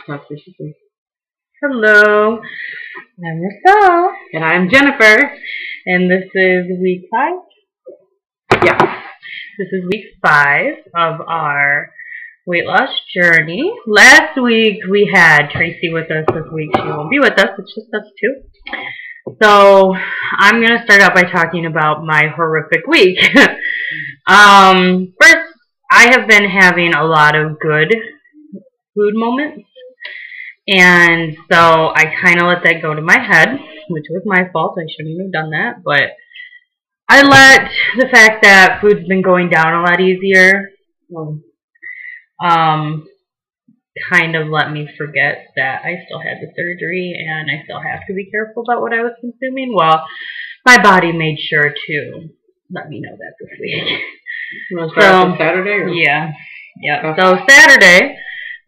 That's what she said. Hello, I'm Michelle. And I'm Jennifer. And this is week 5? Yeah. This is week 5 of our weight loss journey. Last week we had Tracy with us. This week she won't be with us. It's just us two. So I'm going to start out by talking about my horrific week. First, I have been having a lot of good food moments. And so I kind of let that go to my head, which was my fault. I shouldn't have done that. But I let the fact that food's been going down a lot easier kind of let me forget that I still had the surgery and I still have to be careful about what I was consuming. Well, my body made sure to let me know that this week. You want to start on Saturday? Or? Yeah. So Saturday,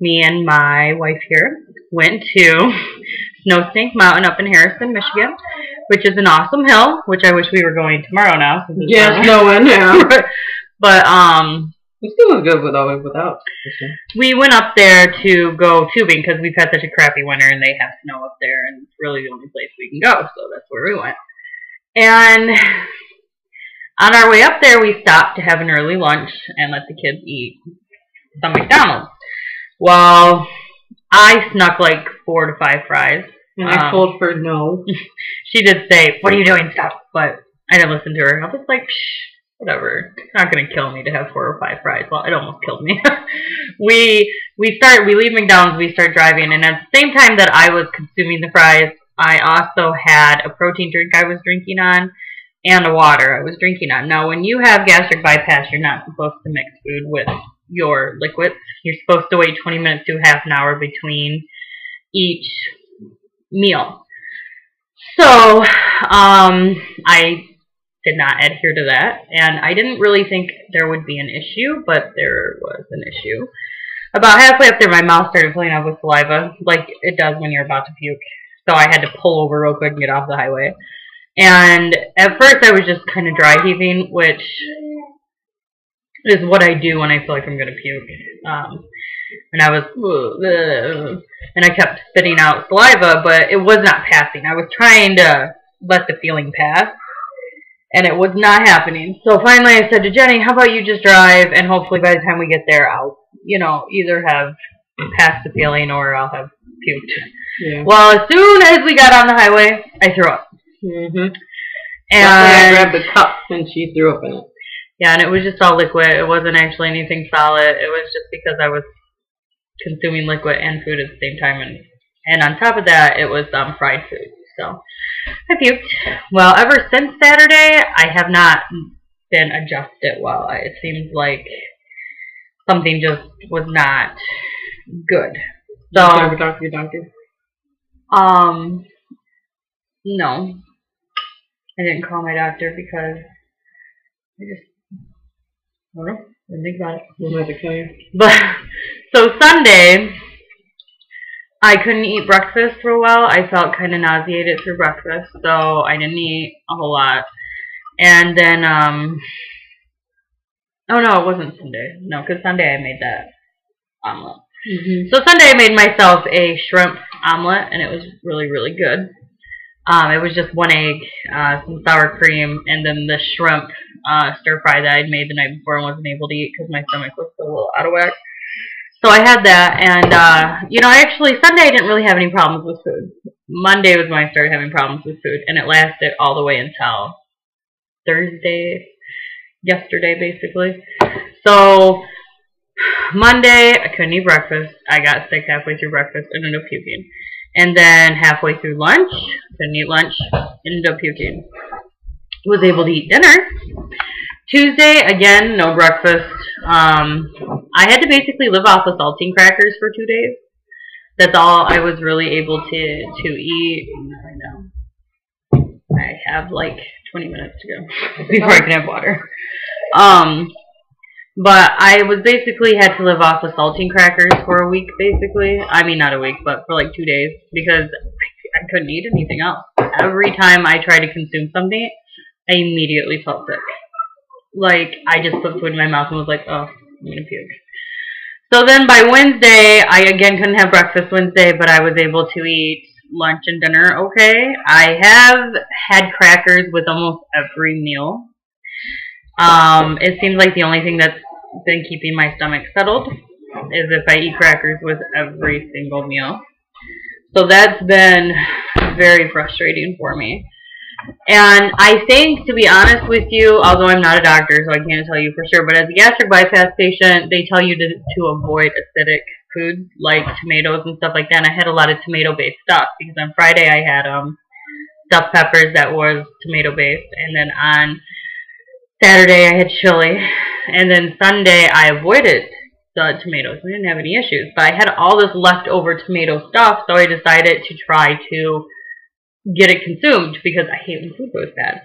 me and my wife here went to Snow Snake Mountain up in Harrison, Michigan, which is an awesome hill, which I wish we were going tomorrow now. Yes, snowing now. But it still was good without. We went up there to go tubing because we've had such a crappy winter and they have snow up there and it's really the only place we can go, so that's where we went. And on our way up there, we stopped to have an early lunch and let the kids eat some McDonald's. Well, I snuck like 4 to 5 fries. And I told her no. She did say, "What are you doing? Stop." But I didn't listen to her. I was like, "Shh, whatever. It's not going to kill me to have 4 or 5 fries." Well, it almost killed me. We leave McDonald's, we start driving, and at the same time that I was consuming the fries, I also had a protein drink I was drinking on and a water I was drinking on. Now, when you have gastric bypass, you're not supposed to mix food with your liquids. You're supposed to wait 20 minutes to half an hour between each meal. So, I did not adhere to that, and I didn't really think there would be an issue, but there was an issue. About halfway up there, my mouth started filling up with saliva, like it does when you're about to puke. So I had to pull over real quick and get off the highway. And at first I was just kind of dry heaving, which is what I do when I feel like I'm going to puke. And I was, and I kept spitting out saliva, but it was not passing. I was trying to let the feeling pass, and it was not happening. So finally I said to Jenny, how about you just drive, and hopefully by the time we get there, I'll, either have passed the feeling or I'll have puked. Yeah. Well, as soon as we got on the highway, I threw up. Mm-hmm. And I grabbed the cup and she threw up in it. Yeah, and it was just all liquid. It wasn't actually anything solid. It was just because I was consuming liquid and food at the same time. And on top of that, it was fried food. So I puked. Well, ever since Saturday, I have not been adjusted well. It seems like something just was not good. So, did you ever talk to your doctor? No. I didn't call my doctor because I don't know. Didn't think about it. We'll have to kill you. But, so Sunday, I couldn't eat breakfast for a while. I felt kind of nauseated through breakfast, so I didn't eat a whole lot. And then, oh no, it wasn't Sunday. No, because Sunday I made that omelet. Mm-hmm. So Sunday I made myself a shrimp omelet, and it was really, really good. It was just 1 egg, some sour cream, and then the shrimp stir fry that I'd made the night before and wasn't able to eat because my stomach was still a little out of whack. So I had that, and actually Sunday I didn't really have any problems with food. Monday was when I started having problems with food, and it lasted all the way until Thursday, yesterday basically. So Monday I couldn't eat breakfast. I got sick halfway through breakfast, ended up puking. And then halfway through lunch, couldn't eat lunch, ended up puking. Was able to eat dinner. Tuesday, again, no breakfast. I had to basically live off of saltine crackers for 2 days. That's all I was really able to eat. I know. I have like 20 minutes to go before I can have water. But I was basically had to live off of saltine crackers for a week, basically. I mean, not a week, but for like 2 days, because I couldn't eat anything else. Every time I tried to consume something, I immediately felt sick. Like, I just put food in my mouth and was like, oh, I'm going to puke. So then by Wednesday, I again couldn't have breakfast Wednesday, but I was able to eat lunch and dinner okay. I have had crackers with almost every meal. It seems like the only thing that's been keeping my stomach settled is if I eat crackers with every single meal. So that's been very frustrating for me. And I think, to be honest with you, although I'm not a doctor, so I can't tell you for sure, but as a gastric bypass patient, they tell you to avoid acidic foods like tomatoes and stuff like that. And I had a lot of tomato-based stuff because on Friday I had stuffed peppers that was tomato-based, and then on Saturday I had chili, and then Sunday I avoided the tomatoes. I didn't have any issues, but I had all this leftover tomato stuff, so I decided to try to get it consumed because I hate when food goes bad.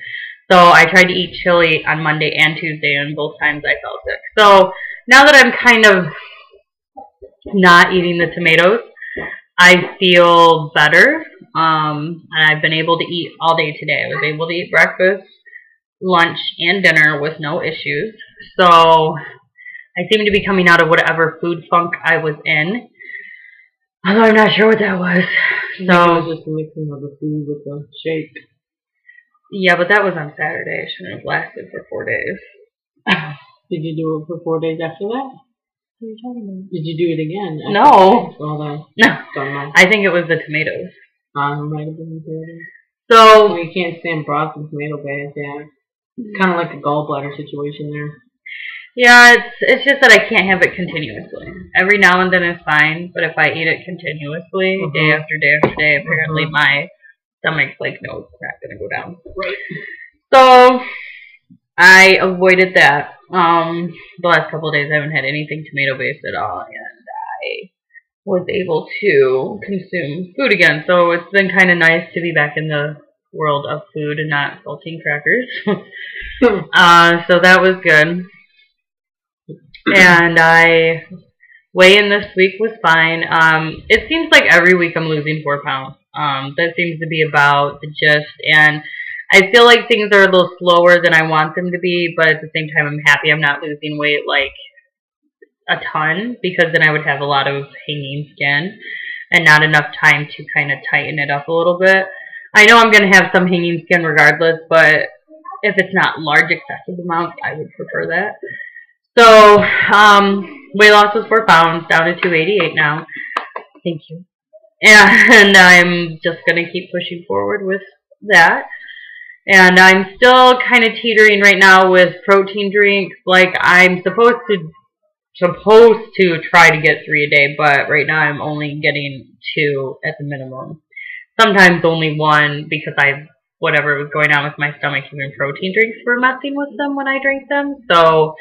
So I tried to eat chili on Monday and Tuesday, and both times I felt sick. So now that I'm kind of not eating the tomatoes, I feel better, and I've been able to eat all day today. I was able to eat breakfast, lunch, and dinner with no issues. So I seem to be coming out of whatever food funk I was in, although I'm not sure what that was. So it was just a mixing of the food with the shake. Yeah, but that was on Saturday. It shouldn't have lasted for 4 days. Did you do it for 4 days after that? What are you talking about? Did you do it again? No. Well, then, No. don't know. I think it was the tomatoes. It might have been the tomatoes. So, you can't stand broth and tomato baths, yeah. It's kind of like a gallbladder situation there. yeah, it's just that I can't have it continuously. Every now and then is fine, but if I eat it continuously, day after day after day, apparently my stomach's like, no, it's not going to go down. Right. So, I avoided that. The last couple of days I haven't had anything tomato-based at all, and I was able to consume food again. So it's been kind of nice to be back in the world of food and not saltine crackers. So that was good. And weigh-in this week was fine. It seems like every week I'm losing 4 pounds. That seems to be about the gist, and I feel like things are a little slower than I want them to be, but at the same time I'm happy I'm not losing weight like a ton, because then I would have a lot of hanging skin and not enough time to kind of tighten it up a little bit. I know I'm going to have some hanging skin regardless, but if it's not large excessive amounts, I would prefer that. So, weight loss was 4 pounds, down to 288 now. Thank you. And I'm just going to keep pushing forward with that. And I'm still kind of teetering right now with protein drinks. Like, I'm supposed to try to get 3 a day, but right now I'm only getting 2 at the minimum. Sometimes only 1 because whatever was going on with my stomach, even protein drinks were messing with them when I drank them. So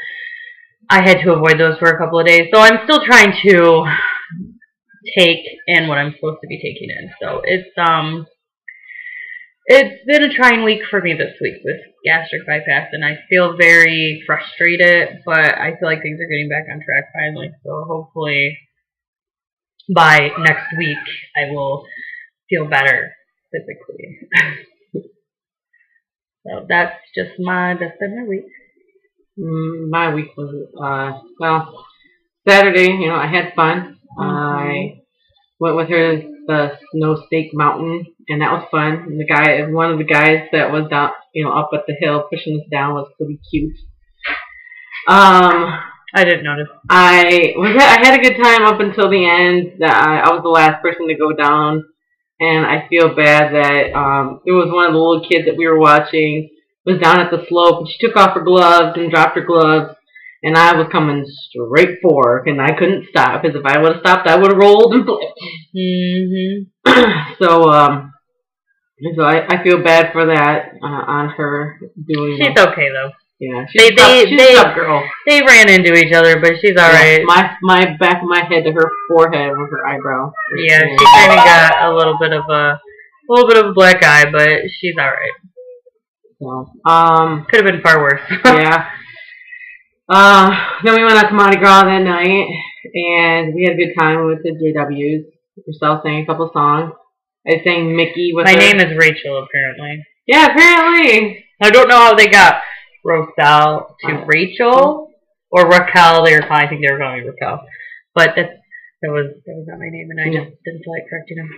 I had to avoid those for a couple of days. So I'm still trying to take in what I'm supposed to be taking in. So it's been a trying week for me this week with gastric bypass, and I feel very frustrated, but I feel like things are getting back on track finally. So hopefully by next week I will feel better physically. So that's been my week. My week was, well, Saturday, I had fun. I went with her to the Snow Stake Mountain, and that was fun. And one of the guys that was down, up at the hill pushing us down was pretty cute. I didn't notice. I had a good time up until the end. I was the last person to go down, and I feel bad that there was one of the little kids that we were watching was down at the slope, and she took off her gloves and dropped her gloves, and I was coming straight for her, and I couldn't stop, because if I would have stopped, I would have rolled and flipped. So I feel bad for that on her doing. She's okay though. Yeah, she's a tough girl. They ran into each other, but she's all right. My back of my head to her forehead with her eyebrow. Yeah, she kind of got a little bit of a black eye, but she's all right. So, could have been far worse. Yeah. Then we went out to Mardi Gras that night, and we had a good time with the JWs. Michelle sang a couple songs. I sang Mickey with My name is Rachel, apparently. Yeah, apparently. I don't know how they got Rosal to Rachel, or Raquel. I think they were calling me Raquel. But that was not my name, and I Yeah. just didn't feel like correcting him.